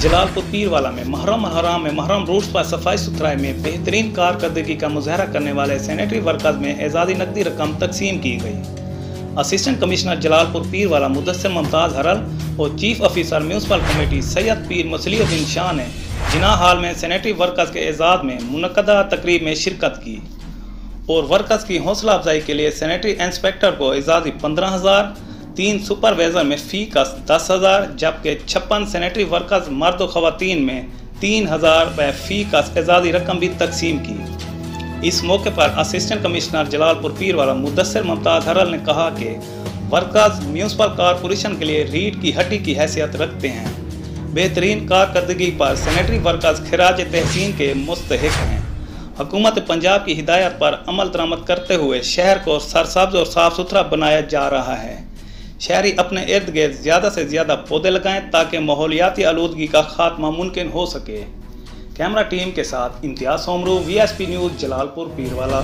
जलालपुर पीरवाला में महरम रूट्स पर सफाई सुथराई में बेहतरीन कारकर्दगी का मुजाहरा करने वाले सैनिटरी वर्कर्स में एजाज़ी नकदी रकम तकसीम की गई। असिस्टेंट कमिश्नर जलालपुर पीरवाला मुदस्सिर मुमताज़ हरल और chief officer municipal committee Syed पीर मुसलिउद्दीन शाह ने जिना हाल में सैनिटरी वर्कर्स के एजाज़ में मुनक्कदा तकरीब में शिरकत की और वर्कर्स की हौसला अफजाई के लिए सैनिटरी इंस्पेक्टर को एजाज़ी 15,000, 3 सुपरवाइजर में फ़ी का 10,000 जबकि 56 सैनिटरी वर्कर्स मर्द व ख़वातीन में 3,000 रुपये फ़ी का एजाज़ी रकम भी तकसीम की। इस मौके पर असिस्टेंट कमिश्नर जलालपुर पीरवाला मुदस्सिर मुमताज़ हरल ने कहा कि वर्कर्स म्यूनसिपल कॉरपोरेशन के लिए रीढ़ की हड्डी की हैसियत रखते हैं। बेहतरीन कारकर्दगी पर सैनिटरी वर्कर्स खिराज तहसीन के मुस्तहिक हैं। हुकूमत पंजाब की हिदायत पर अमल दरामद करते हुए शहर को सरसब्ज और साफ़ सुथरा बनाया जा रहा है। शहरी अपने इर्द गिर्द ज़्यादा से ज़्यादा पौधे लगाएं ताकि माहौलियाती आलूदगी का खात्मा मुमकिन हो सके। कैमरा टीम के साथ इम्तियाज़ सोमरू, VSP न्यूज़, जलालपुर पीरवाला।